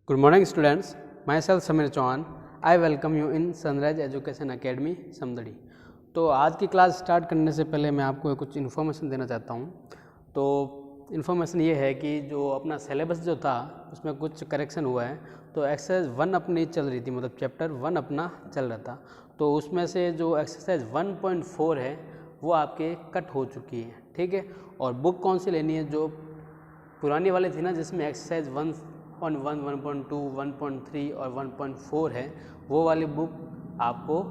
Good morning students, myself Samir Chauhan. I welcome you in Sunrise Education Academy Samdari. तो आज की class start करने से पहले मैं आपको कुछ इन्फॉर्मेशन देना चाहता हूँ। तो इन्फॉर्मेशन ये है कि जो अपना सिलेबस जो था उसमें कुछ करेक्शन हुआ है। तो एक्सरसाइज 1 अपनी चल रही थी, मतलब चैप्टर 1 अपना चल रहा था। तो उसमें से जो एक्सरसाइज 1.4 है वो आपके कट हो चुकी है, ठीक है। और बुक कौन सी लेनी है? जो पुरानी वाली थी ना, जिसमें एक्सरसाइज 1.1, 1.2, 1.3 और 1.4 है, वो वाली बुक आपको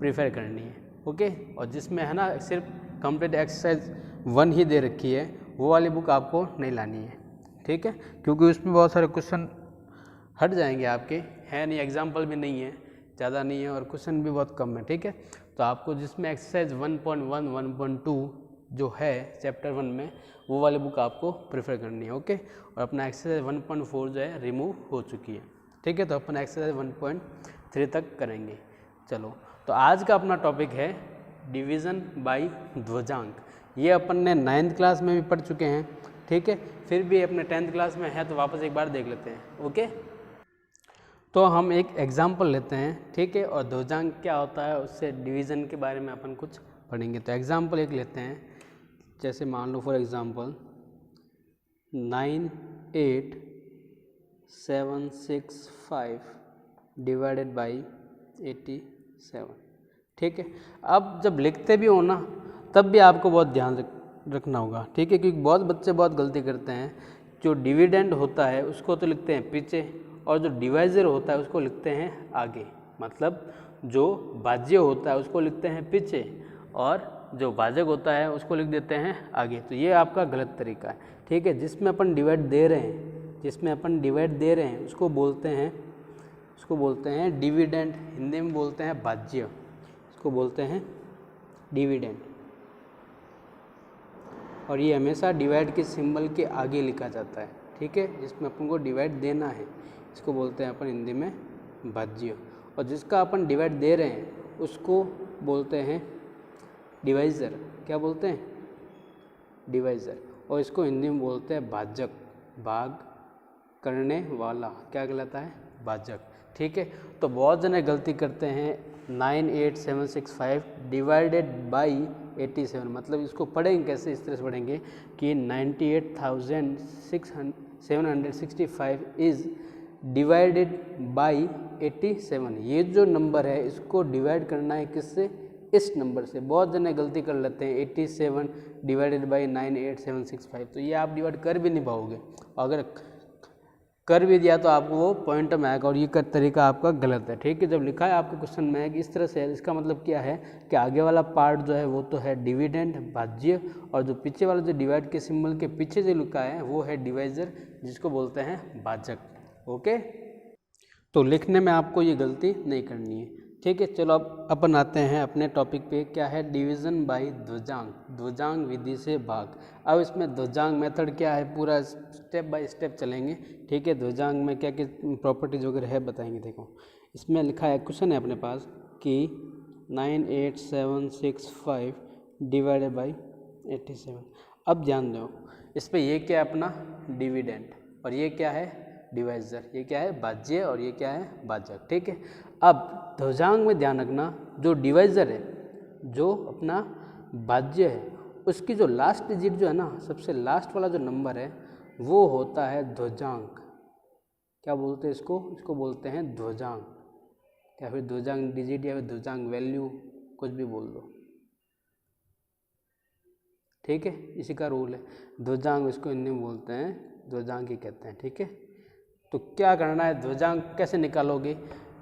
प्रीफर करनी है, ओके। और जिसमें है ना सिर्फ कंप्लीट एक्सरसाइज 1 ही दे रखी है, वो वाली बुक आपको नहीं लानी है, ठीक है, क्योंकि उसमें बहुत सारे क्वेश्चन हट जाएंगे आपके, है नहीं, एग्जाम्पल भी नहीं है, ज़्यादा नहीं है और क्वेश्चन भी बहुत कम है, ठीक है। तो आपको जिसमें एक्सरसाइज 1.1, 1.2 जो है चैप्टर 1 में, वो वाली बुक आपको प्रेफर करनी है, ओके। और अपना एक्सरसाइज 1.4 जो है रिमूव हो चुकी है, ठीक है। तो अपन एक्सरसाइज 1.3 तक करेंगे। चलो, तो आज का अपना टॉपिक है डिवीज़न बाय ध्वजांक। ये अपन ने 9th क्लास में भी पढ़ चुके हैं, ठीक है। फिर भी अपने 10th क्लास में है तो वापस एक बार देख लेते हैं, ओके। तो हम एक एग्जाम्पल लेते हैं, ठीक है, और ध्वजांक क्या होता है उससे डिवीज़न के बारे में अपन कुछ पढ़ेंगे। तो एग्जाम्पल एक लेते हैं, जैसे मान लो फॉर एग्जाम्पल 98765 डिवाइडेड बाई 87, ठीक है। अब जब लिखते भी हो ना, तब भी आपको बहुत ध्यान रखना होगा, ठीक है, क्योंकि बहुत बच्चे बहुत गलती करते हैं। जो डिविडेंड होता है उसको तो लिखते हैं पीछे, और जो डिवाइजर होता है उसको लिखते हैं आगे। मतलब जो भाज्य होता है उसको लिखते हैं पीछे, और जो भाजक होता है उसको लिख देते हैं आगे। तो ये आपका गलत तरीका है, ठीक है। जिसमें अपन डिवाइड दे रहे हैं, उसको बोलते हैं डिविडेंड, हिंदी में बोलते हैं भाज्य, इसको बोलते हैं डिविडेंड। और ये हमेशा डिवाइड के सिंबल के आगे लिखा जाता है, ठीक है। जिसमें अपन को डिवाइड देना है इसको बोलते हैं अपन हिंदी में भाज्य, और जिसका अपन डिवाइड दे रहे हैं उसको बोलते हैं डिवाइज़र। क्या बोलते हैं? डिवाइज़र। और इसको हिंदी में बोलते हैं भाजक, भाग करने वाला क्या कहलाता है? भाजक, ठीक है। तो बहुत जने गलती करते हैं 98765 डिवाइडेड बाई 87, मतलब इसको पढ़ेंगे कैसे? इस तरह से पढ़ेंगे कि 98,765 इज़ डिवाइडेड बाई 87। ये जो नंबर है इसको डिवाइड करना है किससे? इस नंबर से। बहुत जने गलती कर लेते हैं 87 डिवाइडेड बाई 98765, तो ये आप डिवाइड कर भी नहीं पाओगे। अगर कर भी दिया तो आपको वो पॉइंट में आएगा, और ये का तरीका आपका गलत है, ठीक है। जब लिखा है आपके क्वेश्चन में कि इस तरह से है, इसका मतलब क्या है कि आगे वाला पार्ट जो है वो तो है डिविडेंड, भाज्य, और जो पीछे वाला जो डिवाइड के सिंबल के पीछे जो लिखा है वो है डिवाइजर, जिसको बोलते हैं भाजक, ओके। तो लिखने में आपको ये गलती नहीं करनी है, ठीक है। चलो अब अपन आते हैं अपने टॉपिक पे, क्या है? डिवीज़न बाय ध्वजांक, ध्वजांक विधि से भाग। अब इसमें ध्वजांक मेथड क्या है, पूरा स्टेप बाय स्टेप चलेंगे, ठीक है। ध्वजांक में क्या क्या प्रॉपर्टीज वगैरह है बताएंगे। देखो, इसमें लिखा है, क्वेश्चन है अपने पास कि 98765 डिवाइडेड बाई 87। अब ध्यान दो, इस पर ये क्या है अपना डिविडेंड, और ये क्या है डिवाइजर, ये क्या है भाज्य, और ये क्या है भाजक, ठीक है। अब ध्वजांक में ध्यान रखना, जो डिवाइजर है, जो अपना भाज्य है, उसकी जो लास्ट डिजिट जो है ना, सबसे लास्ट वाला जो नंबर है वो होता है ध्वजांक। क्या बोलते हैं इसको? इसको बोलते हैं ध्वजांक, या फिर ध्वजांक डिजिट, या फिर ध्वजांक वैल्यू, कुछ भी बोल दो, ठीक है। इसी का रूल है। ध्वजांक इसको हिंदी में बोलते हैं, ध्वजांक ही कहते हैं, ठीक है। तो क्या करना है, ध्वजांक कैसे निकालोगे?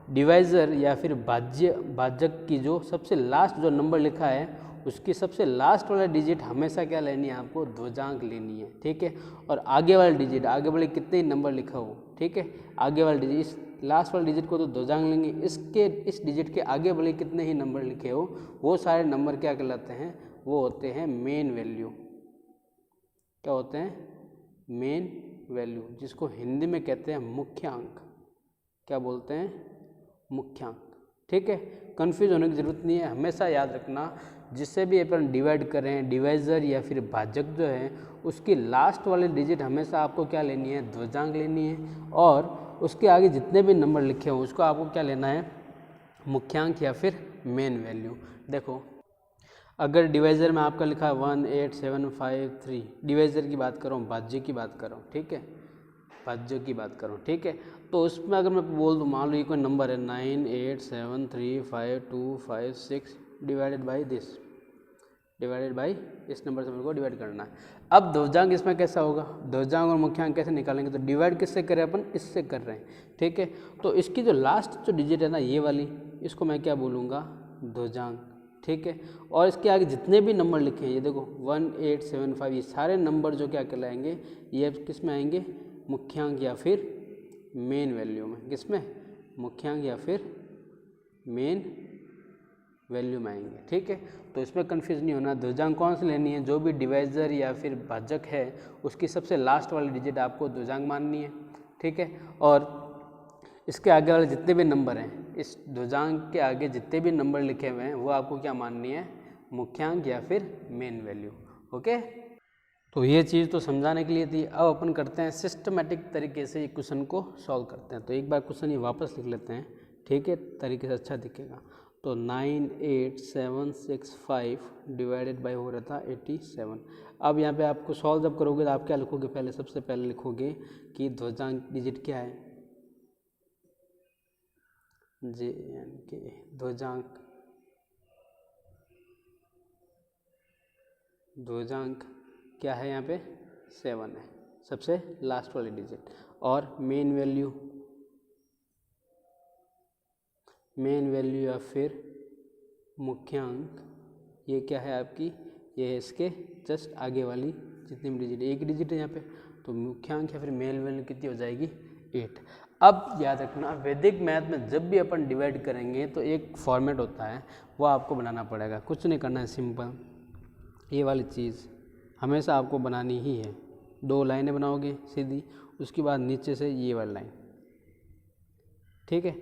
डिवाइज़र या फिर भाजक की जो सबसे लास्ट जो नंबर लिखा है उसकी सबसे लास्ट वाला डिजिट हमेशा क्या लेनी है आपको? ध्वजांक लेनी है, ठीक है। और आगे वाला डिजिट, आगे वाले कितने ही नंबर लिखा हो, ठीक है, आगे वाला डिजिट, इस लास्ट वाले डिजिट को तो ध्वजांक लेंगे, इस डिजिट के आगे वाले कितने ही नंबर लिखे हो वो सारे नंबर क्या कहलाते हैं? वो होते हैं मेन वैल्यू। क्या होते हैं? मेन वैल्यू, जिसको हिंदी में कहते हैं मुख्यांक। क्या बोलते हैं? मुख्यांक, ठीक है। कंफ्यूज होने की ज़रूरत नहीं है, हमेशा याद रखना जिससे भी अपन डिवाइड करें, डिवाइज़र या फिर भाजक जो है, उसकी लास्ट वाले डिजिट हमेशा आपको क्या लेनी है? ध्वजांक लेनी है। और उसके आगे जितने भी नंबर लिखे हों उसको आपको क्या लेना है, मुख्यांक या फिर मेन वैल्यू। देखो अगर डिवाइज़र में आपका लिखा है 18753, डिवाइज़र की बात कर रहा हूँ, भाज्य की बात कर रहा हूँ, ठीक है, भाज्य की बात करो, ठीक है। तो उसमें अगर मैं बोल दूँ, मान लो ये कोई नंबर है 98735256 divided by this, divided by इस नंबर से मेरे को डिवाइड करना है। अब ध्वजांक इसमें कैसा होगा, ध्वजांक और मुख्यांक कैसे निकालेंगे, तो डिवाइड किससे करें अपन, इससे कर रहे हैं, ठीक है। तो इसकी जो लास्ट जो डिजिट है ना ये वाली, इसको मैं क्या बोलूँगा, ध्वजांक, ठीक है। और इसके आगे जितने भी नंबर लिखे हैं, ये देखो 1875, ये सारे नंबर जो क्या कहलाएंगे, ये किस में आएंगे, मुख्यांक या फिर मेन वैल्यू में, किस में, मुख्यांक या फिर मेन वैल्यू में आएंगे, ठीक है। तो इसमें कंफ्यूज नहीं होना, ध्वजांक कौन सी लेनी है, जो भी डिवाइज़र या फिर भाजक है उसकी सबसे लास्ट वाली डिजिट आपको ध्वजांक माननी है, ठीक है। और इसके आगे वाले जितने भी नंबर हैं, इस ध्वजांक के आगे जितने भी नंबर लिखे हुए हैं वो आपको क्या माननी है, मुख्यांक या फिर मेन वैल्यू, ओके। तो ये चीज़ तो समझाने के लिए थी। अब अपन करते हैं सिस्टमेटिक तरीके से ये क्वेश्चन को सॉल्व करते हैं। तो एक बार क्वेश्चन ये वापस लिख लेते हैं, ठीक है, तरीके से अच्छा दिखेगा। तो 98765 डिवाइडेड बाई हो रहा था 87। अब यहाँ पे आपको सॉल्व जब करोगे तो आप क्या लिखोगे, पहले सबसे पहले लिखोगे कि ध्वजांक डिजिट क्या है, JNK, ध्वजांक क्या है यहाँ पे 7 है, सबसे लास्ट वाली डिजिट। और मेन वैल्यू या फिर मुख्यांक, ये क्या है आपकी, ये है इसके जस्ट आगे वाली जितनी भी डिजिट, एक डिजिट है यहाँ पे, तो मुख्यांक या फिर मेन वैल्यू कितनी हो जाएगी, 8। अब याद रखना, वैदिक मैथ में जब भी अपन डिवाइड करेंगे तो एक फॉर्मेट होता है, वो आपको बनाना पड़ेगा। कुछ नहीं करना है, सिंपल ये वाली चीज़ हमेशा आपको बनानी ही है। 2 लाइनें बनाओगे सीधी, उसके बाद नीचे से ये वाली लाइन, ठीक है।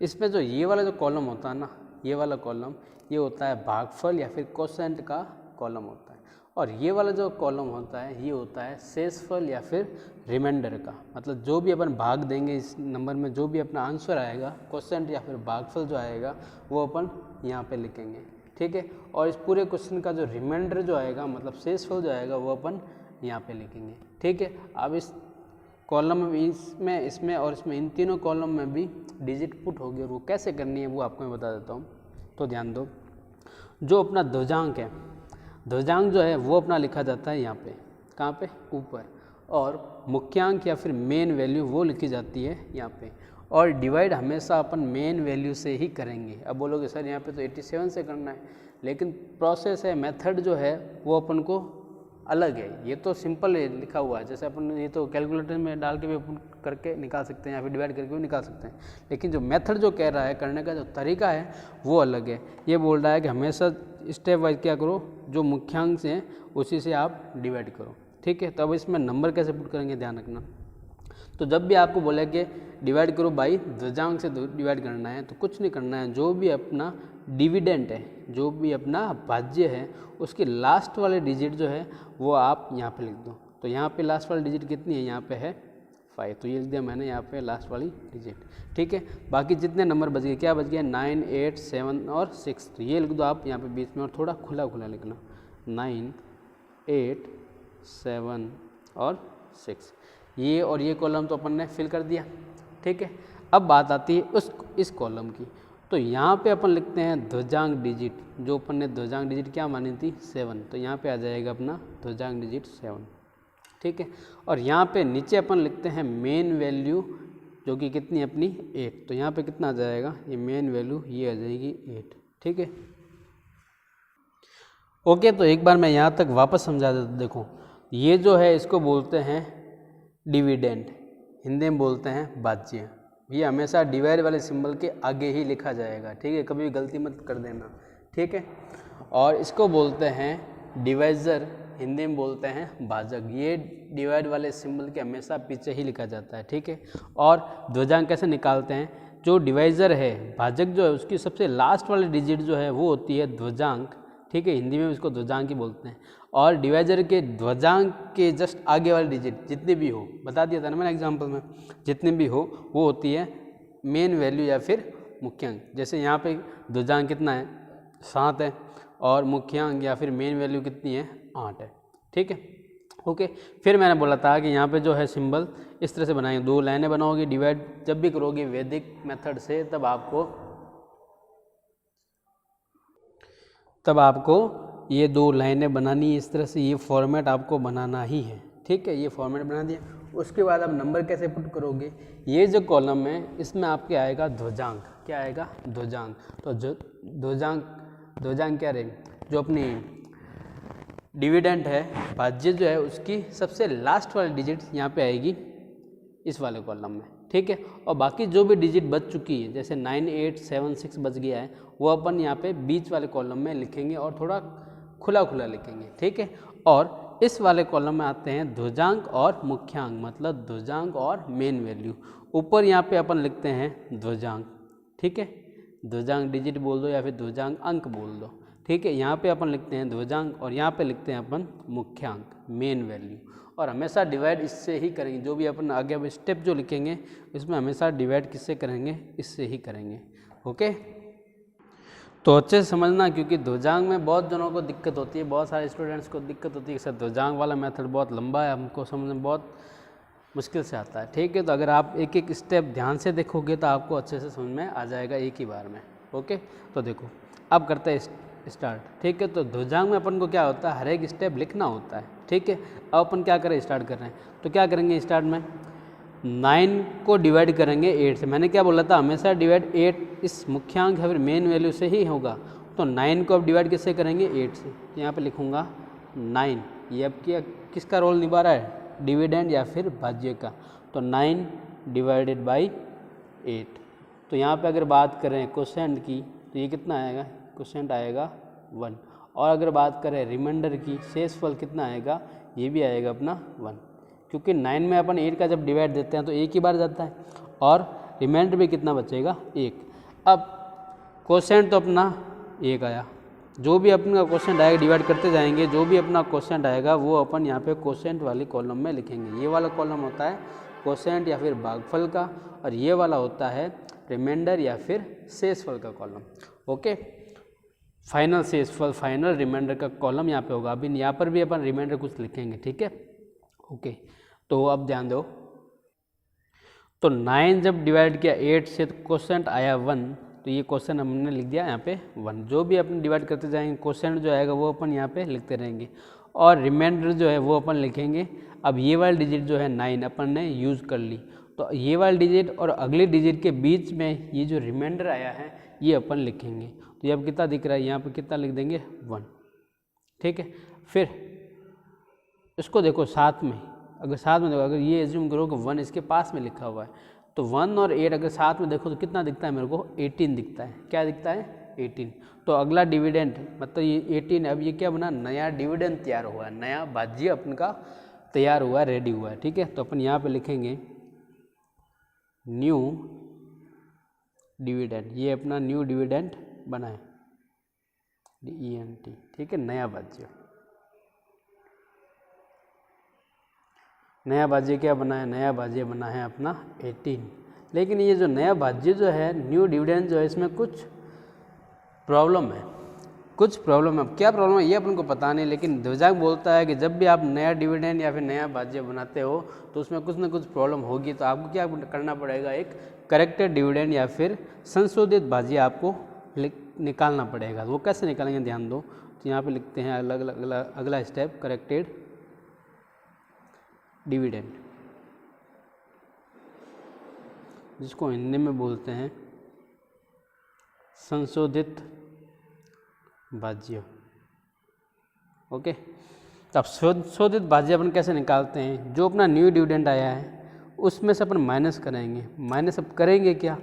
इसमें जो ये वाला जो कॉलम होता है ना, ये वाला कॉलम, ये होता है भागफल या फिर कोसेंट का कॉलम होता है। और ये वाला जो कॉलम होता है ये होता है शेषफल या फिर रिमाइंडर का, मतलब जो भी अपन भाग देंगे इस नंबर में, जो भी अपना आंसर आएगा, कोसेंट या फिर भागफल जो आएगा वो अपन यहाँ पे लिखेंगे, ठीक है। और इस पूरे क्वेश्चन का जो रिमाइंडर जो आएगा, मतलब शेषफल जो आएगा, वो अपन यहाँ पे लिखेंगे, ठीक है। अब इस कॉलम में, इसमें और इसमें, इन तीनों कॉलम में भी डिजिट पुट होगी, और वो कैसे करनी है वो आपको मैं बता देता हूँ। तो ध्यान दो, जो अपना ध्वजांक है, ध्वजांक जो है वो अपना लिखा जाता है यहाँ पे, कहाँ पे, ऊपर। और मुख्यांक या फिर मेन वैल्यू वो लिखी जाती है यहाँ पे। और डिवाइड हमेशा अपन मेन वैल्यू से ही करेंगे। अब बोलोगे सर यहाँ पे तो 87 से करना है, लेकिन प्रोसेस है, मेथड जो है वो अपन को अलग है। ये तो सिंपल है, लिखा हुआ है, जैसे अपन ये तो कैलकुलेटर में डाल के भी अपन करके निकाल सकते हैं या फिर डिवाइड करके भी निकाल सकते हैं, लेकिन जो मेथड जो कह रहा है करने का जो तरीका है वो अलग है। ये बोल रहा है कि हमेशा स्टेप वाइज क्या करो, जो मुख्यांक से हैं उसी से आप डिवाइड करो, ठीक है। तो अब इसमें नंबर कैसे पुट करेंगे, ध्यान रखना। तो जब भी आपको बोले कि डिवाइड करो बाई ध्वजांक से डिवाइड करना है, तो कुछ नहीं करना है, जो भी अपना डिविडेंट है, जो भी अपना भाज्य है, उसकी लास्ट वाले डिजिट जो है वो आप यहाँ पे लिख दो। तो यहाँ पे लास्ट वाली डिजिट कितनी है, यहाँ पे है 5, तो ये लिख दिया मैंने यहाँ पे लास्ट वाली डिजिट, ठीक है। बाकी जितने नंबर बच गए, क्या बच गया, 9, 8, 7 और 6, तो ये लिख दो आप यहाँ पे बीच में, और थोड़ा खुला खुला लिखना, 9, 8, 7 और 6। ये और ये कॉलम तो अपन ने फिल कर दिया, ठीक है। अब बात आती है इस कॉलम की। तो यहाँ पे अपन लिखते हैं ध्वजांक डिजिट, जो अपन ने ध्वजांक डिजिट क्या मानी थी, 7, तो यहाँ पे आ जाएगा अपना ध्वजांक डिजिट 7, ठीक है। और यहाँ पे नीचे अपन लिखते हैं मेन वैल्यू, जो कि कितनी अपनी 8, तो यहाँ पे कितना आ जाएगा, ये मेन वैल्यू ये आ जाएगी 8, ठीक है। ओके, तो एक बार मैं यहाँ तक वापस समझा देता। देखो ये जो है इसको बोलते हैं डिविडेंड, हिंदी में बोलते हैं भाज्य। ये हमेशा डिवाइड वाले सिंबल के आगे ही लिखा जाएगा, ठीक है, कभी भी गलती मत कर देना, ठीक है। और इसको बोलते हैं डिवाइज़र, हिंदी में बोलते हैं भाजक। ये डिवाइड वाले सिंबल के हमेशा पीछे ही लिखा जाता है, ठीक है। और ध्वजांक कैसे निकालते हैं, जो डिवाइज़र है, भाजक जो है, उसकी सबसे लास्ट वाली डिजिट जो है वो होती है ध्वजांक, ठीक है, हिंदी में इसको ध्वजांक ही बोलते हैं। और डिवाइजर के ध्वजांक के जस्ट आगे वाली डिजिट जितनी भी हो, बता दिया था ना मैंने एग्जाम्पल में, जितनी भी हो वो होती है मेन वैल्यू या फिर मुख्यांक। जैसे यहाँ पे ध्वजांक कितना है 7 है और मुख्यांक या फिर मेन वैल्यू कितनी है 8 है। ठीक है, ओके। फिर मैंने बोला था कि यहाँ पे जो है सिंबल इस तरह से बनाएंगे, 2 लाइनें बनाओगे डिवाइड जब भी करोगे वैदिक मेथड से, तब आपको ये 2 लाइनें बनानी है इस तरह से, ये फॉर्मेट आपको बनाना ही है। ठीक है, ये फॉर्मेट बना दिया। उसके बाद आप नंबर कैसे पुट करोगे, ये जो कॉलम है इसमें आपके आएगा ध्वजांक। क्या आएगा? ध्वजांक। तो जो ध्वजांक क्या रहे, जो अपनी डिविडेंड है, भाज्य जो है उसकी सबसे लास्ट वाली डिजिट यहाँ पे आएगी इस वाले कॉलम में। ठीक है, और बाकी जो भी डिजिट बच चुकी है, जैसे 9, 8, 7, 6 बच गया है, वो अपन यहाँ पे बीच वाले कॉलम में लिखेंगे और थोड़ा खुला खुला लिखेंगे। ठीक है, और इस वाले कॉलम में आते हैं ध्वजांक और मुख्यांक, मतलब ध्वजांक और मेन वैल्यू। ऊपर यहाँ पे अपन लिखते हैं ध्वजांक। ठीक है, ध्वजांक डिजिट बोल दो या फिर ध्वजांक अंक बोल दो। ठीक है, यहाँ पे अपन लिखते हैं ध्वजांक और यहाँ पे लिखते हैं अपन मुख्यांक, मेन वैल्यू। और हमेशा डिवाइड इससे ही करेंगे, जो भी अपन आगे अब स्टेप जो लिखेंगे इसमें हमेशा डिवाइड किससे करेंगे, इससे ही करेंगे। ओके, तो अच्छे से समझना, क्योंकि ध्वजांक में बहुत जनों को दिक्कत होती है, बहुत सारे स्टूडेंट्स को दिक्कत होती है कि सर ध्वजांक वाला मेथड बहुत लंबा है, हमको समझने में बहुत मुश्किल से आता है। ठीक है, तो अगर आप एक एक स्टेप ध्यान से देखोगे तो आपको अच्छे से समझ में आ जाएगा एक ही बार में। ओके, तो देखो अब करते हैं स्टार्ट। ठीक है, तो ध्वजांक में अपन को क्या होता है, हर एक स्टेप लिखना होता है। ठीक है, अब अपन क्या करें, स्टार्ट कर रहे हैं, तो क्या करेंगे स्टार्ट में 9 को डिवाइड करेंगे 8 से। मैंने क्या बोला था, हमेशा डिवाइड 8 इस मुख्यांक या फिर मेन वैल्यू से ही होगा। तो 9 को अब डिवाइड किससे करेंगे, 8 से। यहाँ पे लिखूँगा 9, ये अब किसका रोल निभा रहा है, डिविडेंड या फिर भाज्य का। तो 9 डिवाइडेड बाई 8। तो यहाँ पे अगर बात करें क्वोशेंट की तो ये कितना आएगा, क्वोशेंट आएगा 1। और अगर बात करें रिमाइंडर की, शेषफल कितना आएगा, ये भी आएगा अपना 1, क्योंकि 9 में अपन 8 का जब डिवाइड देते हैं तो एक ही बार जाता है और रिमाइंडर भी कितना बचेगा, 1। अब क्वोशेंट तो अपना 1 आया, जो भी अपना क्वोशेंट आएगा डिवाइड करते जाएंगे, जो भी अपना क्वोशेंट आएगा वो अपन यहाँ पे क्वोशेंट वाली कॉलम में लिखेंगे। ये वाला कॉलम होता है क्वोशेंट या फिर भागफल का, और ये वाला होता है रिमाइंडर या फिर शेषफल का कॉलम। ओके, फाइनल शेषफल, फाइनल रिमाइंडर का कॉलम यहाँ पे होगा। अभी यहाँ पर भी अपन रिमाइंडर कुछ लिखेंगे। ठीक है, ओके, तो अब ध्यान दो, तो 9 जब डिवाइड किया 8 से तो क्वोशेंट आया 1, तो ये क्वेश्चन हमने लिख दिया यहाँ पे 1। जो भी अपन डिवाइड करते जाएंगे क्वोशेंट जो आएगा वो अपन यहाँ पे लिखते रहेंगे, और रिमाइंडर जो है वो अपन लिखेंगे। अब ये वाली डिजिट जो है 9 अपन ने यूज़ कर ली, तो ये वाली डिजिट और अगली डिजिट के बीच में ये जो रिमाइंडर आया है ये अपन लिखेंगे। तो ये अब कितना दिख रहा है, यहाँ पे कितना लिख देंगे 1। ठीक है, फिर इसको देखो साथ में, अगर साथ में देखो, अगर ये एज्यूम करो कि 1 इसके पास में लिखा हुआ है, तो 1 और 8 अगर साथ में देखो तो कितना दिखता है मेरे को, 18 दिखता है। क्या दिखता है, 18। तो अगला डिविडेंड मतलब ये 18, अब ये क्या बना, नया डिविडेंड तैयार हुआ है, नया भाज्य अपन का तैयार हुआ है, रेडी हुआ है। ठीक है, तो अपन यहाँ पे लिखेंगे न्यू डिविडेंड, ये अपना न्यू डिविडेंड बना है, DENT। ठीक है, नया भाज्य, नया भाज्य क्या बना है, नया भाज्य बना है अपना 18। लेकिन ये जो नया भाज्य जो है, न्यू डिविडेंड जो है, इसमें कुछ प्रॉब्लम है, कुछ प्रॉब्लम है। क्या प्रॉब्लम है ये अपन को पता नहीं, लेकिन ध्वजांक बोलता है कि जब भी आप नया डिविडेंड या फिर नया भाज्य बनाते हो तो उसमें कुछ ना कुछ प्रॉब्लम होगी, तो आपको क्या करना पड़ेगा, एक करेक्टेड डिविडेंड या फिर संशोधित भाज्य आपको निकालना पड़ेगा। वो कैसे निकालेंगे ध्यान दो, तो यहाँ पे लिखते हैं अगला स्टेप, करेक्टेड डिविडेंड, जिसको हिंदी में बोलते हैं संशोधित भाज्य। ओके, तो अब संशोधित भाज्य अपन कैसे निकालते हैं, जो अपना न्यू डिविडेंड आया है उसमें से अपन माइनस करेंगे। माइनस अब करेंगे क्या,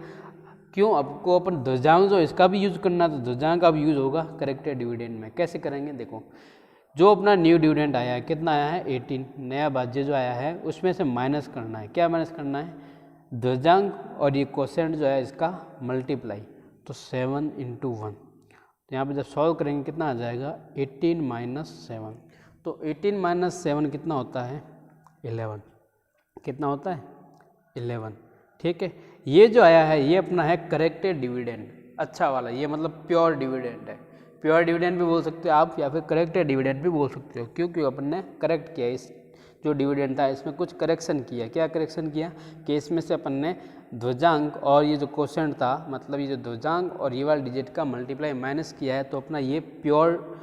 क्यों, आपको अपन ध्वजांक जो इसका भी यूज करना, तो ध्वजांक का भी यूज होगा करेक्टेड डिविडेंड में। कैसे करेंगे, देखो, जो अपना न्यू डिविडेंड आया है, कितना आया है 18, नया भाज्य जो आया है उसमें से माइनस करना है। क्या माइनस करना है, ध्वजांक और ये क्वोशेंट जो है इसका मल्टीप्लाई, तो 7 × 1। तो यहाँ पे जब सॉल्व करेंगे कितना आ जाएगा, 18 - 7। तो 18 माइनस 7 कितना होता है 11, कितना होता है 11। ठीक है, ये जो आया है ये अपना है करेक्टेड डिविडेंड, अच्छा वाला, ये मतलब प्योर डिविडेंड है। प्योर डिविडेंड भी बोल सकते हो आप या फिर करेक्टेड डिविडेंड भी बोल सकते हो, क्योंकि अपन ने करेक्ट किया, इस जो डिविडेंड था इसमें कुछ करेक्शन किया। क्या करेक्शन किया कि इसमें से अपन ने ध्वजांक और ये जो क्वोशेंट था, मतलब ये जो ध्वजांक और ये वाला डिजिट का मल्टीप्लाई माइनस किया है, तो अपना ये प्योर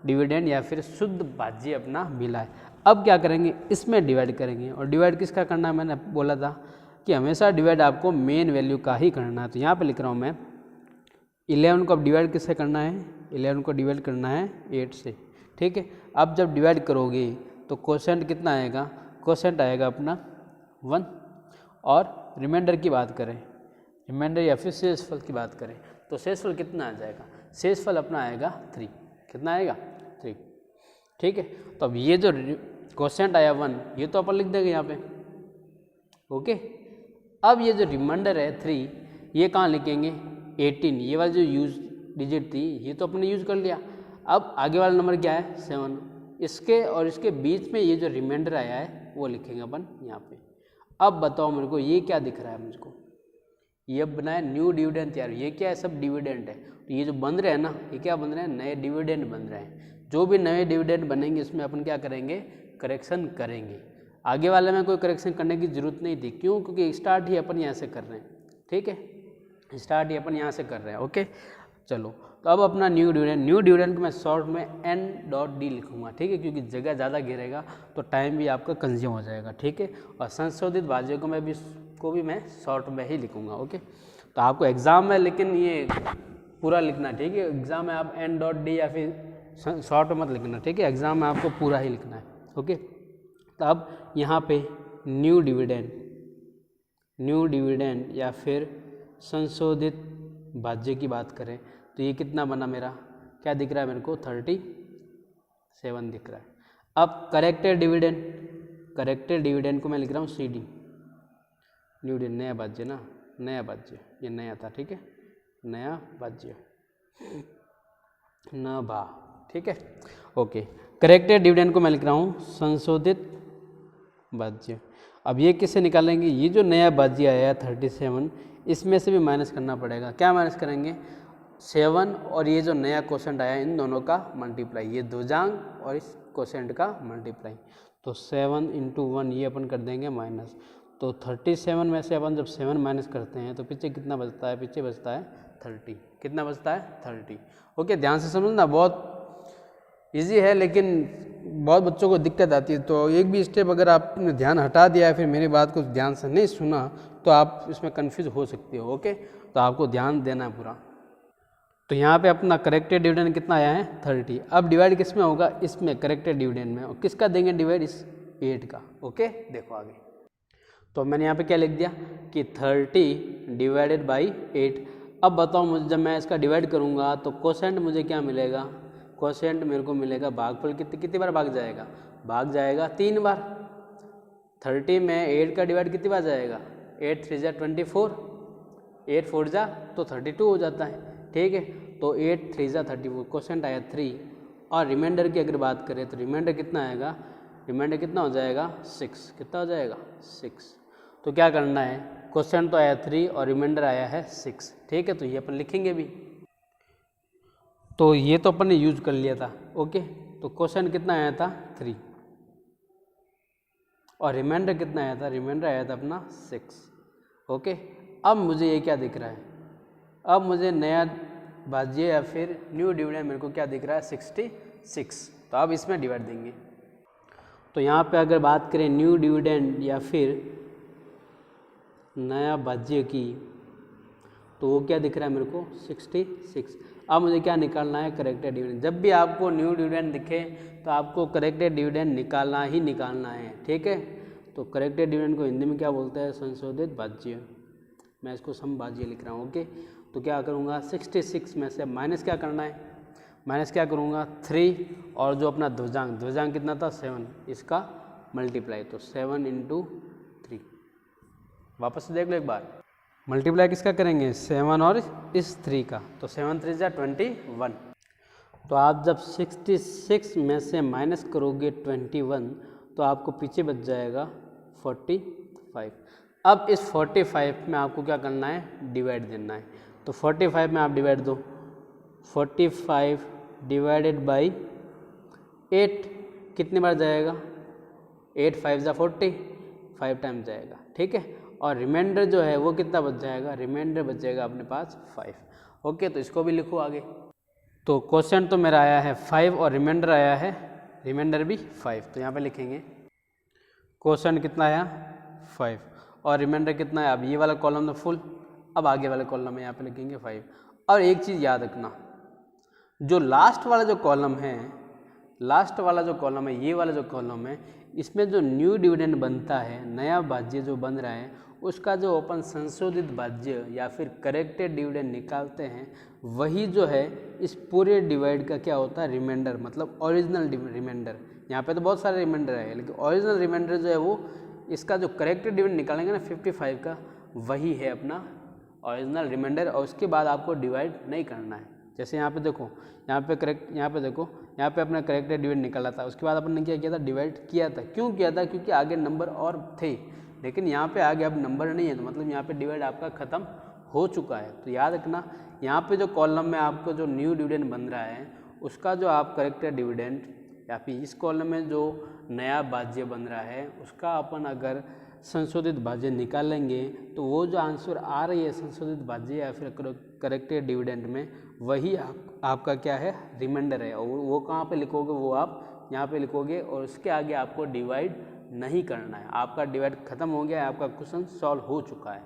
डिविडेंड या फिर शुद्ध भाज्य अपना मिला है। अब क्या करेंगे, इसमें डिवाइड करेंगे, और डिवाइड किसका करना है, मैंने बोला था कि हमेशा डिवाइड आपको मेन वैल्यू का ही करना है। तो यहाँ पे लिख रहा हूँ मैं 11 को अब डिवाइड किससे करना है, 11 को डिवाइड करना है 8 से। ठीक है, अब जब डिवाइड करोगे तो क्वोशेंट कितना आएगा, क्वोशेंट आएगा अपना 1, और रिमाइंडर की बात करें, रिमाइंडर या फिर शेषफल की बात करें तो शेषफल कितना आ जाएगा, शेषफल अपना आएगा 3, कितना आएगा 3। ठीक है, तो अब ये जो क्वोशेंट आया 1 ये तो अपन लिख देंगे यहाँ पे। ओके, अब ये जो रिमाइंडर है 3 ये कहाँ लिखेंगे 18, ये वाला जो यूज डिजिट थी ये तो अपने यूज कर लिया। अब आगे वाला नंबर क्या है 7, इसके और इसके बीच में ये जो रिमाइंडर आया है वो लिखेंगे अपन यहाँ पे। अब बताओ मेरे को ये क्या दिख रहा है मुझको, ये बनाया न्यू डिविडेंड तैयार, ये क्या है सब डिविडेंड है। तो ये जो बन रहे हैं ना ये क्या बन रहे हैं, नए डिविडेंड बन रहे हैं। जो भी नए डिविडेंड बनेंगे इसमें अपन क्या करेंगे, करेक्शन करेंगे। आगे वाले में कोई करेक्शन करने की जरूरत नहीं थी, क्यों, क्योंकि स्टार्ट ही अपन यहाँ से कर रहे हैं। ठीक है, स्टार्ट ही अपन यहाँ से कर रहे हैं। ओके, चलो तो अब अपना न्यू डिविडेंड को मैं शॉर्ट में n.d लिखूंगा। ठीक है, क्योंकि जगह ज़्यादा घेरेगा तो टाइम भी आपका कंज्यूम हो जाएगा। ठीक है, और संशोधित भाज्य को भी मैं शॉर्ट में ही लिखूंगा। ओके, तो आपको एग्जाम में लेकिन ये पूरा लिखना। ठीक है, एग्जाम में आप n.d या फिर शॉर्ट मत लिखना। ठीक है, एग्जाम में आपको पूरा ही लिखना है। ओके, तो अब यहाँ पे न्यू डिविडेंड या फिर संशोधित भाज्य की बात करें तो ये कितना बना मेरा, क्या दिख रहा है मेरे को 37 दिख रहा है। अब करेक्टेड डिविडेंड को मैं लिख रहा हूँ CD, न्यू डिविडेंड नया भाज्य ना, नया भाज्य ये नया था। ठीक है, नया भाज्य न भा। ठीक है, ओके, करेक्टेड डिविडेंड को मैं लिख रहा हूँ संशोधित भाज्य। अब ये किससे निकालेंगे, ये जो नया भाज्य आया है 37 इसमें से भी माइनस करना पड़ेगा। क्या माइनस करेंगे, 7 और ये जो नया क्वोशेंट आया इन दोनों का मल्टीप्लाई, ये ध्वजांक और इस क्वोशेंट का मल्टीप्लाई। तो 7 × 1 ये अपन कर देंगे माइनस। तो 37 में से अपन जब 7 माइनस करते हैं तो पीछे कितना बचता है, पीछे बचता है 30। कितना बचता है 30। ओके, ध्यान से समझना, बहुत इजी है लेकिन बहुत बच्चों को दिक्कत आती है। तो एक भी स्टेप अगर आपने ध्यान हटा दिया है, फिर मेरी बात को ध्यान से नहीं सुना तो आप इसमें कंफ्यूज हो सकते हो। ओके, तो आपको ध्यान देना है पूरा। तो यहाँ पे अपना करेक्टेड डिविडेंड कितना आया है 30। अब डिवाइड किस में होगा, इसमें करेक्टेड डिविडेंड में। और किसका देंगे डिवाइड, इस 8 का। ओके, देखो आगे। तो मैंने यहाँ पे क्या लिख दिया कि 30 डिवाइडेड बाई 8। अब बताओ मुझे, जब मैं इसका डिवाइड करूँगा तो क्वोशेंट मुझे क्या मिलेगा, क्वोशेंट मेरे को मिलेगा भागफल कितनी बार भाग जाएगा, भाग जाएगा 3 बार। 30 में 8 का डिवाइड कितनी बार जाएगा, 8 3 जा 24, 8 4 जा तो 32 हो जाता है। ठीक है, तो 8 3 जा 34, क्वोशेंट आया 3। और रिमाइंडर की अगर बात करें तो रिमाइंडर कितना आएगा, रिमाइंडर कितना हो जाएगा 6। कितना हो जाएगा 6। तो क्या करना है, क्वोशेंट तो आया 3 और रिमाइंडर आया है 6। ठीक है, तो ये अपन लिखेंगे भी। तो ये तो अपन ने यूज कर लिया था। ओके, तो क्वोशेंट कितना आया था 3 और रिमाइंडर कितना आया था, रिमाइंडर आया था अपना 6। ओके, अब मुझे ये क्या दिख रहा है, अब मुझे नया भाज्य या फिर न्यू डिविडेंड मेरे को क्या दिख रहा है 66। तो अब इसमें डिवाइड देंगे। तो यहाँ पे अगर बात करें न्यू डिविडेंड या फिर नया भाज्य की, तो वो क्या दिख रहा है मेरे को 66। अब मुझे क्या निकालना है, करेक्टेड डिविडेंड। जब भी आपको न्यू डिविडेंड दिखे तो आपको करेक्टेड डिविडेंड निकालना ही निकालना है। ठीक है, तो करेक्टेड डिविडेंड को हिंदी में क्या बोलते हैं, संशोधित भाज्य। मैं इसको समभाज्य लिख रहा हूँ। ओके, तो क्या करूँगा 66 में से माइनस क्या करना है, माइनस क्या करूँगा 3 और जो अपना ध्वजांक कितना था 7, इसका मल्टीप्लाई। तो 7 × 3, वापस से देख लो एक बार, मल्टीप्लाई किसका करेंगे 7 और इस 3 का। तो 7 3 जा 21। तो आप जब 66 में से माइनस करोगे 21 तो आपको पीछे बच जाएगा 45। अब इस 45 में आपको क्या करना है, डिवाइड देना है। तो 45 में आप डिवाइड दो, 45 डिवाइडेड बाई 8 कितनी बार जाएगा, 8 5 जा 40, 5 टाइम जाएगा, ठीक है। और रिमाइंडर जो है वो कितना बच जाएगा, रिमाइंडर बच जाएगा अपने पास 5। ओके, तो इसको भी लिखो आगे। तो क्वेश्चन तो मेरा आया है 5 और रिमाइंडर आया है, रिमाइंडर भी 5। तो यहाँ पे लिखेंगे क्वेश्चन कितना आया 5 और रिमाइंडर कितना है। अब ये वाला कॉलम तो फुल, अब आगे वाले कॉलम में यहाँ पे लिखेंगे 5। और एक चीज़ याद रखना, जो लास्ट वाला जो कॉलम है, लास्ट वाला जो कॉलम है, ये वाला जो कॉलम है, इसमें जो न्यू डिविडेंड बनता है, नया भाज्य जो बन रहा है, उसका जो अपन संशोधित भाज्य या फिर करेक्टेड डिविडेंड निकालते हैं, वही जो है इस पूरे डिवाइड का क्या होता है, रिमाइंडर, मतलब ओरिजिनल रिमाइंडर। यहाँ पे तो बहुत सारे रिमाइंडर है, लेकिन ओरिजिनल रिमाइंडर जो है वो इसका जो करेक्टेड डिविडेंड निकालेंगे ना 55 का, वही है अपना ओरिजिनल रिमाइंडर। और उसके बाद आपको डिवाइड नहीं करना है। जैसे यहाँ पे देखो, यहाँ पे करेक्ट, यहाँ पे देखो, यहाँ पे अपना करेक्टेड डिवाइड निकाला था, उसके बाद अपन ने क्या किया था, डिवाइड किया था। क्यों किया था, क्योंकि आगे नंबर और थे, लेकिन यहाँ पे आगे अब नंबर नहीं है, तो मतलब यहाँ पे डिवाइड आपका खत्म हो चुका है। तो याद रखना, यहाँ पे जो कॉलम में आपको जो न्यू डिविडेंड बन रहा है, उसका जो आप करेक्टेड डिविडेंड, या फिर इस कॉलम में जो नया भाज्य बन रहा है, उसका अपन अगर संशोधित भाज्य निकालेंगे तो वो जो आंसर आ रही है संशोधित भाज्य या फिर करेक्टेड डिविडेंड में, वही आपका क्या है, रिमाइंडर है। और वो कहाँ पे लिखोगे, वो आप यहाँ पे लिखोगे, और उसके आगे आपको डिवाइड नहीं करना है। आपका डिवाइड खत्म हो गया है, आपका क्वेश्चन सॉल्व हो चुका है।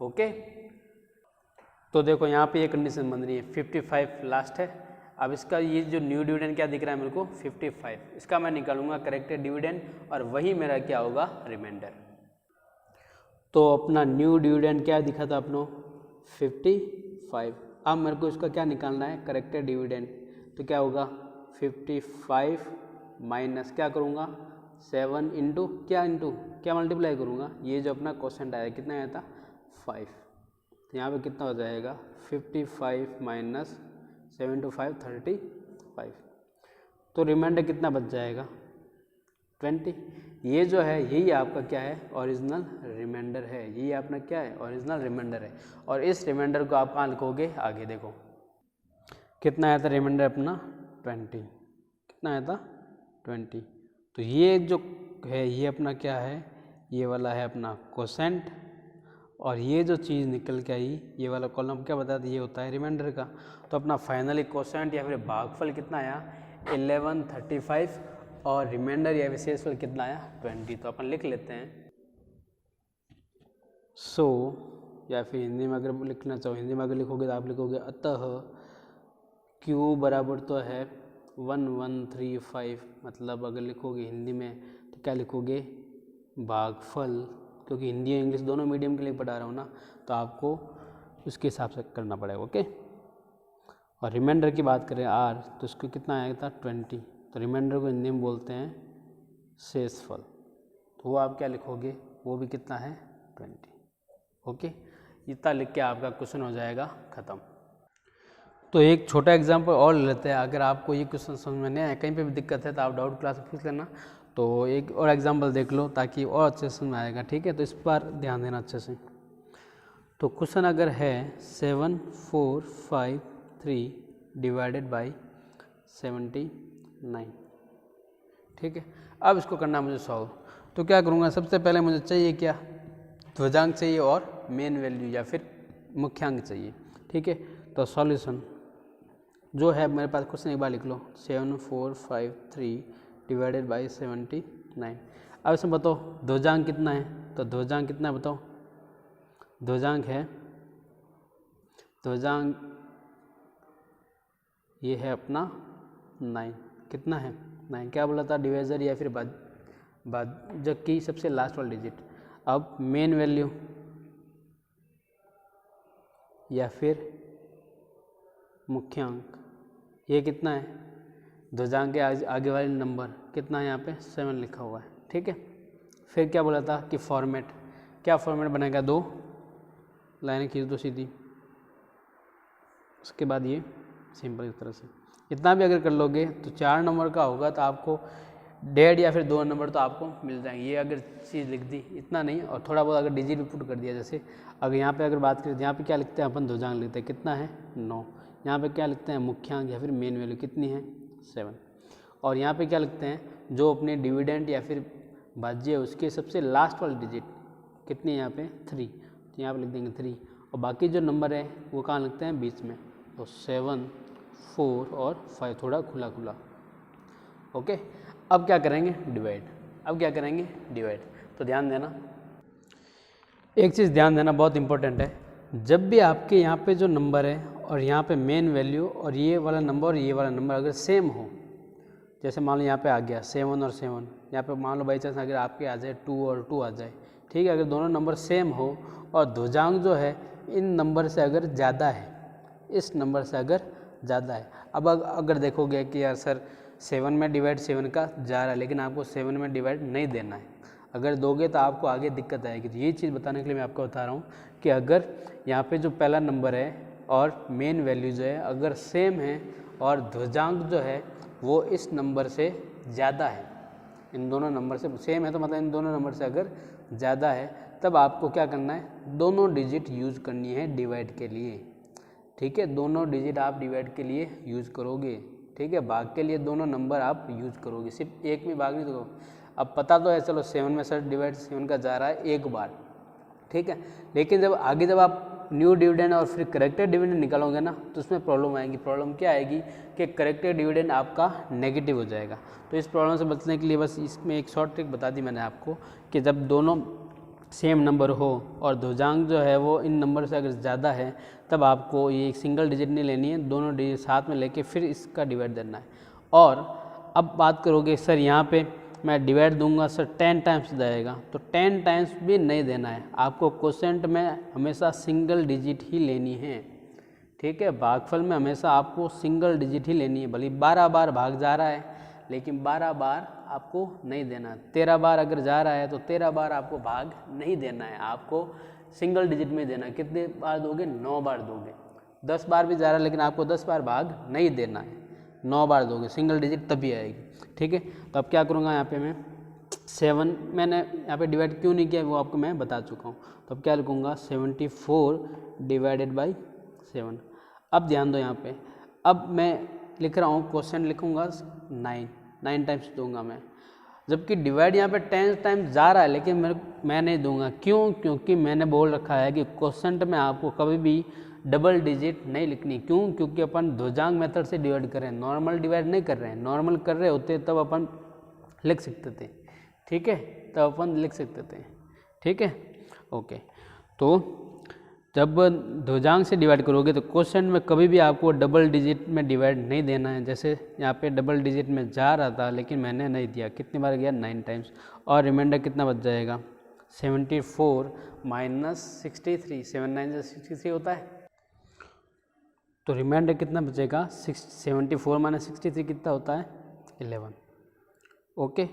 ओके, तो देखो यहाँ पे ये कंडीशन बन रही है, 55 लास्ट है। अब इसका ये जो न्यू डिविडेंड क्या दिख रहा है मेरे को, 55, इसका मैं निकालूंगा करेक्टेड डिविडेंड, और वही मेरा क्या होगा, रिमाइंडर। तो अपना न्यू डिविडेंड क्या दिखा था अपनों, 55। अब मेरे को इसका क्या निकालना है, करेक्टेड डिविडेंड। तो क्या होगा, 55 माइनस क्या करूँगा, 7 इंटू क्या मल्टीप्लाई करूँगा, ये जो अपना क्वेश्चन आया कितना आया था, 5। तो यहाँ पे कितना हो जाएगा, 55 माइनस 7 to 5 35। तो रिमाइंडर कितना बच जाएगा, 20। ये जो है यही आपका क्या है, ओरिजिनल रिमाइंडर है। यही अपना क्या है, ओरिजिनल रिमाइंडर है। और इस रिमाइंडर को आप कहाँ लिखोगे, आगे देखो कितना आया था रिमाइंडर अपना, 20। कितना आया था, 20। तो ये जो है ये अपना क्या है, ये वाला है अपना कोसेंट, और ये जो चीज़ निकल के आई, ये वाला कॉलम क्या बता दिया, ये होता है रिमाइंडर का। तो अपना फाइनली कोसेंट या फिर भागफल कितना आया, 1135, और रिमाइंडर या विशेषफल कितना आया, 20। तो अपन लिख लेते हैं। सो या फिर हिंदी में अगर लिखना चाहो, हिंदी में अगर लिखोगे तो आप लिखोगे अतः Q बराबर तो है 1135, मतलब अगर लिखोगे हिंदी में तो क्या लिखोगे, भागफल, क्योंकि हिंदी और इंग्लिश दोनों मीडियम के लिए पढ़ा रहा हूँ ना, तो आपको उसके हिसाब से करना पड़ेगा। ओके, और रिमाइंडर की बात करें R, तो उसको कितना आया था, 20। तो रिमाइंडर को हिंदी में बोलते हैं शेषफल। तो वो आप क्या लिखोगे, वो भी कितना है, 20। ओके, इतना लिख के आपका क्वेश्चन हो जाएगा ख़त्म। तो एक छोटा एग्जांपल और ले लेते हैं। अगर आपको ये क्वेश्चन समझ में नहीं आया, कहीं पे भी दिक्कत है, तो आप डाउट क्लास में पूछ लेना। तो एक और एग्जांपल देख लो ताकि और अच्छे से समझ में आएगा, ठीक है। तो इस पर ध्यान देना अच्छे से। तो क्वेश्चन अगर है 7453 डिवाइडेड बाई 79, ठीक है। अब इसको करना मुझे सॉल्व। तो क्या करूँगा, सबसे पहले मुझे चाहिए क्या, ध्वजांक चाहिए और मेन वैल्यू या फिर मुख्यांक चाहिए, ठीक है। तो सॉल्यूशन जो है मेरे पास, क्वेश्चन एक बार लिख लो, 7453 डिवाइडेड बाई 79। अब इसमें बताओ ध्वजांक कितना है, तो ध्वजांक कितना है बताओ, ध्वजांक है, ध्वजांक ये है अपना 9। कितना है, 9। क्या बोला था, डिवाइजर या फिर भाजक की सबसे लास्ट वाला डिजिट। अब मेन वैल्यू या फिर मुख्यांक, ये कितना है, ध्वजांक के आगे वाले नंबर कितना है, यहाँ पे 7 लिखा हुआ है, ठीक है। फिर क्या बोला था कि फॉर्मेट, क्या फॉर्मेट बनेगा, 2 लाइनें खींच दो सीधी, उसके बाद ये सिंपल इस तरह से। इतना भी अगर कर लोगे तो 4 नंबर का होगा तो आपको 1.5 या फिर 2 नंबर तो आपको मिल जाएंगे। ये अगर चीज़ लिख दी इतना नहीं, और थोड़ा बहुत अगर डिजिट भी पुट कर दिया, जैसे अगर यहाँ पे अगर बात करें तो यहाँ पे क्या लिखते हैं अपन, ध्वजांक लिखते हैं, कितना है 9। यहाँ पे क्या लिखते हैं, मुख्यांक या फिर मेन वैल्यू कितनी है 7। और यहाँ पे क्या लिखते हैं, जो अपने डिविडेंड या फिर भाज्य है उसके सबसे लास्ट वाली डिजिट कितनी है यहाँ पे 3, तो यहाँ पे लिख देंगे 3। और बाकी जो नंबर है वो कहाँ लिखते हैं, बीच में, तो 7, 4 और 5, थोड़ा खुला खुला। ओके, अब क्या करेंगे, डिवाइड। अब क्या करेंगे, डिवाइड। तो ध्यान देना, एक चीज़ ध्यान देना बहुत इंपॉर्टेंट है, जब भी आपके यहाँ पे जो नंबर है और यहाँ पे मेन वैल्यू और ये वाला नंबर और ये वाला नंबर अगर सेम हो, जैसे मान लो यहाँ पे आ गया 7 और 7, यहाँ पे मान लो बाई चांस अगर आपके आ जाए 2 और 2 आ जाए, ठीक है, अगर दोनों नंबर सेम हो और ध्वजांक जो है इन नंबर से अगर ज़्यादा है, इस नंबर से अगर ज़्यादा है। अब अगर देखोगे कि यार सर 7 में डिवाइड 7 का जा रहा है, लेकिन आपको 7 में डिवाइड नहीं देना है, अगर दोगे तो आपको आगे दिक्कत आएगी। तो ये चीज़ बताने के लिए मैं आपको बता रहा हूँ कि अगर यहाँ पे जो पहला नंबर है और मेन वैल्यू जो है अगर सेम है और ध्वजांक जो है वो इस नंबर से ज़्यादा है, इन दोनों नंबर से सेम है तो मतलब इन दोनों नंबर से अगर ज़्यादा है, तब आपको क्या करना है, दोनों डिजिट यूज़ करनी है डिवाइड के लिए। ठीक है, दोनों डिजिट आप डिवाइड के लिए यूज़ करोगे। ठीक है, भाग के लिए दोनों नंबर आप यूज़ करोगे, सिर्फ एक में भाग नहीं करोगे। अब पता तो है, चलो 7 में सर डिवाइड 7 का जा रहा है एक बार, ठीक है, लेकिन जब आगे जब आप न्यू डिविडेंड और फिर करेक्टेड डिविडेंड निकालोगे ना, तो उसमें प्रॉब्लम आएगी। प्रॉब्लम क्या आएगी कि करेक्टेड डिविडेंड आपका नेगेटिव हो जाएगा। तो इस प्रॉब्लम से बचने के लिए बस इसमें एक शॉर्ट ट्रिक बता दी मैंने आपको कि जब दोनों सेम नंबर हो और ध्वजांक जो है वो इन नंबर से अगर ज़्यादा है, तब आपको ये एक सिंगल डिजिट नहीं लेनी है, दोनों डिजिट साथ में लेके फिर इसका डिवाइड देना है। और अब बात करोगे सर यहाँ पे मैं डिवाइड दूंगा सर 10 टाइम्स जाएगा, तो 10 टाइम्स भी नहीं देना है, आपको क्वोशेंट में हमेशा सिंगल डिजिट ही लेनी है। ठीक है, भागफल में हमेशा आपको सिंगल डिजिट ही लेनी है, भले 12 बार भाग जा रहा है लेकिन 12 बार आपको नहीं देना। 13 बार अगर जा रहा है तो 13 बार आपको भाग नहीं देना है, आपको सिंगल डिजिट में देना है। कितने बार दोगे, 9 बार दोगे। 10 बार भी जा रहा है लेकिन आपको 10 बार भाग नहीं देना है, 9 बार दोगे, सिंगल डिजिट तभी आएगी। ठीक है, तो अब क्या करूँगा, यहाँ पे मैं 7 मैंने यहाँ पे डिवाइड क्यों नहीं किया वो आपको मैं बता चुका हूँ। तो अब क्या लिखूँगा, 74 डिवाइडेड बाई 7। अब ध्यान दो यहाँ पे, अब मैं लिख रहा हूँ क्वोशेंट लिखूँगा 9 टाइम्स दूंगा मैं, जबकि डिवाइड यहाँ पे 10 टाइम्स जा रहा है लेकिन मैं नहीं दूंगा। क्यों? क्योंकि मैंने बोल रखा है कि क्वोशेंट में आपको कभी भी डबल डिजिट नहीं लिखनी। क्यों? क्योंकि अपन ध्वजांक मेथड से डिवाइड कर रहे हैं, नॉर्मल डिवाइड नहीं कर रहे हैं। नॉर्मल कर रहे होते तब अपन लिख सकते थे, ठीक है, तब अपन लिख सकते थे। ठीक है, ओके। तो जब ध्वजांक से डिवाइड करोगे तो क्वोशेंट में कभी भी आपको डबल डिजिट में डिवाइड नहीं देना है। जैसे यहाँ पे डबल डिजिट में जा रहा था लेकिन मैंने नहीं दिया, कितनी बार गया, 9 टाइम्स। और रिमाइंडर कितना बच जाएगा, 74 माइनस 63, 7 9 से 63 होता है, तो रिमाइंडर कितना बचेगा, 74 माइनस 63 कितना होता है, 11। ओके,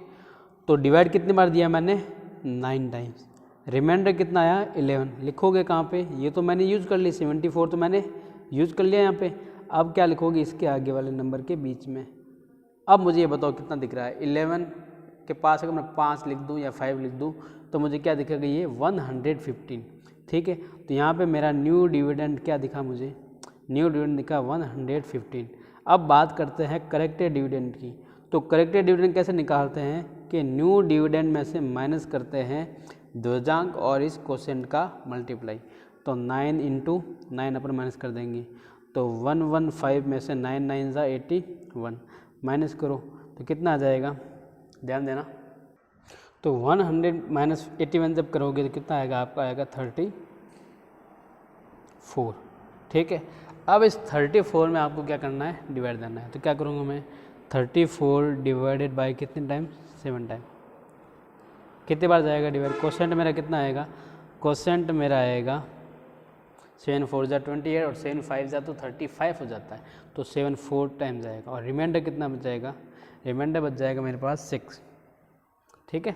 तो डिवाइड कितनी बार दिया मैंने, 9 टाइम्स। रिमाइंडर कितना आया, 11। लिखोगे कहाँ पे, ये तो मैंने यूज़ कर ली, 74 तो मैंने यूज़ कर लिया यहाँ पे। अब क्या लिखोगे, इसके आगे वाले नंबर के बीच में। अब मुझे ये बताओ कितना दिख रहा है, 11 के पास अगर मैं 5 लिख दूँ या 5 लिख दूँ तो मुझे क्या दिखेगा, ये 115। ठीक है, तो यहाँ पे मेरा न्यू डिविडेंड क्या दिखा मुझे, न्यू डिविडेंड दिखा 115। अब बात करते हैं करेक्टेड डिविडेंड की। तो करेक्टेड डिविडेंड कैसे निकालते हैं कि न्यू डिविडेंड में से माइनस करते हैं ध्वजांक और इस क्वोशेंट का मल्टीप्लाई। तो 9 × 9 अपन माइनस कर देंगे, तो 115 में से 9 9 ज़ा 81 माइनस करो तो कितना आ जाएगा, ध्यान देना। तो 100 माइनस 81 जब करोगे तो कितना आएगा, आपका आएगा 34। ठीक है, अब इस 34 में आपको क्या करना है, डिवाइड करना है। तो क्या करूँगा मैं, 34 डिवाइडेड बाय कितने टाइम, 7 टाइम। कितने बार जाएगा डिवाइड, क्वोशेंट मेरा कितना आएगा, क्वोशेंट मेरा आएगा 7 4 ज़ा 28 और 7 5 ज़ा तो 35 हो जाता है, तो 7 4 टाइम जाएगा। और रिमाइंडर कितना बच जाएगा, रिमाइंडर बच जाएगा मेरे पास 6। ठीक है,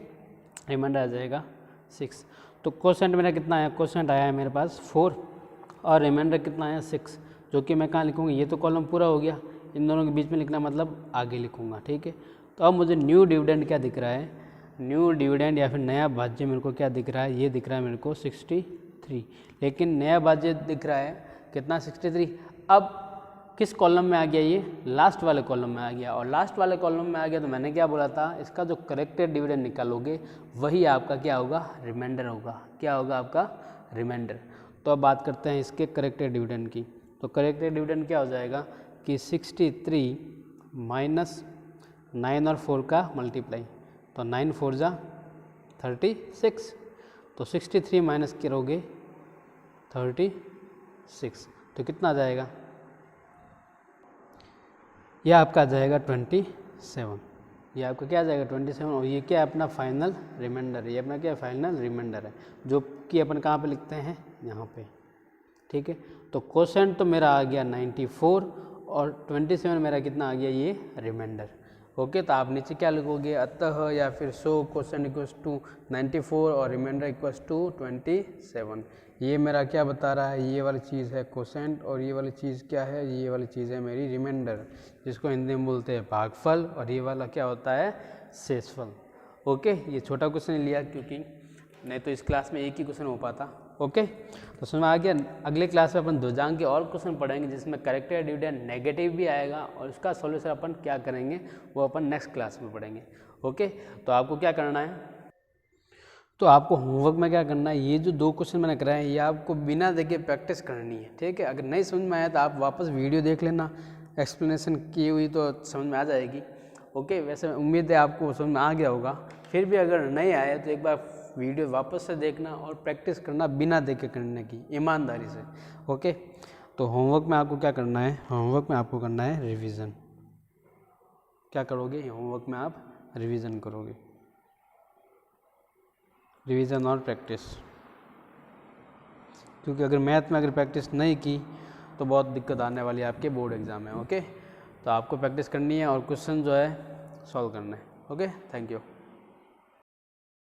रिमाइंडर आ जाएगा 6। तो क्वोशेंट मेरा कितना आया, क्वोशेंट आया है मेरे पास 4 और रिमाइंडर कितना आया 6, जो कि मैं कहाँ लिखूँगा, ये तो कॉलम पूरा हो गया, इन दोनों के बीच में लिखना मतलब आगे लिखूँगा, ठीक है। तो अब मुझे न्यू डिविडेंड क्या दिख रहा है, न्यू डिविडेंड या फिर नया भाज्य मेरे को क्या दिख रहा है, ये दिख रहा है मेरे को 63, लेकिन नया भाज्य दिख रहा है कितना 63। अब किस कॉलम में आ गया, ये लास्ट वाले कॉलम में आ गया, और लास्ट वाले कॉलम में आ गया तो मैंने क्या बोला था, इसका जो करेक्टेड डिविडेंड निकालोगे वही आपका क्या होगा, रिमाइंडर होगा। क्या होगा आपका, रिमाइंडर। तो अब बात करते हैं इसके करेक्टेड डिविडेंड की। तो करेक्टेड डिविडेंड क्या हो जाएगा कि 63 माइनस 9 और 4 का मल्टीप्लाई, तो 9 4 जा 36, तो 63 माइनस करोगे 36 तो कितना आ जाएगा, यह आपका आ जाएगा 27। ये आपका क्या आ जाएगा 27, और ये क्या है अपना फाइनल रिमाइंडर, ये अपना क्या फाइनल रिमाइंडर है, जो कि अपन कहाँ पे लिखते हैं, यहाँ पे, ठीक है। तो क्वोशेंट तो मेरा आ गया 94 और 27 मेरा कितना आ गया, ये रिमाइंडर। ओके, तो आप नीचे क्या लिखोगे, अतः या फिर सो क्वोशेंट इक्वल्स टू 94 और रिमाइंडर इक्वल्स टू 27। ये मेरा क्या बता रहा है, ये वाली चीज़ है क्वोशेंट और ये वाली चीज़ क्या है, ये वाली चीज़ है मेरी रिमाइंडर, जिसको हिंदी में बोलते हैं भागफल, और ये वाला क्या होता है, शेषफल। ओके, ये छोटा क्वेश्चन लिया क्योंकि नहीं तो इस क्लास में एक ही क्वेश्चन हो पाता। ओके, तो समझ में आ गया। अगले क्लास में अपन 2 जांग के और क्वेश्चन पढ़ेंगे जिसमें करेक्टेड डिविडेंड नेगेटिव भी आएगा, और उसका सॉल्यूशन अपन क्या करेंगे वो अपन नेक्स्ट क्लास में पढ़ेंगे। ओके, तो आपको क्या करना है, तो आपको होमवर्क में क्या करना है, ये जो 2 क्वेश्चन मैंने कराए हैं ये आपको बिना देखे प्रैक्टिस करनी है, ठीक है। अगर नहीं समझ में आया तो आप वापस वीडियो देख लेना, एक्सप्लेनेशन की हुई तो समझ में आ जाएगी। ओके, वैसे उम्मीद है आपको समझ में आ गया होगा। फिर भी अगर नहीं आया तो एक बार वीडियो वापस से देखना और प्रैक्टिस करना बिना देखे करने की, ईमानदारी से। ओके, तो होमवर्क में आपको क्या करना है, होमवर्क में आपको करना है रिवीजन। क्या करोगे, होमवर्क में आप रिवीजन करोगे, रिवीजन और प्रैक्टिस, क्योंकि अगर मैथ में अगर प्रैक्टिस नहीं की तो बहुत दिक्कत आने वाली है आपके बोर्ड एग्जाम में। ओके, तो आपको प्रैक्टिस करनी है और क्वेश्चन जो है सॉल्व करना है। Okay, thank you.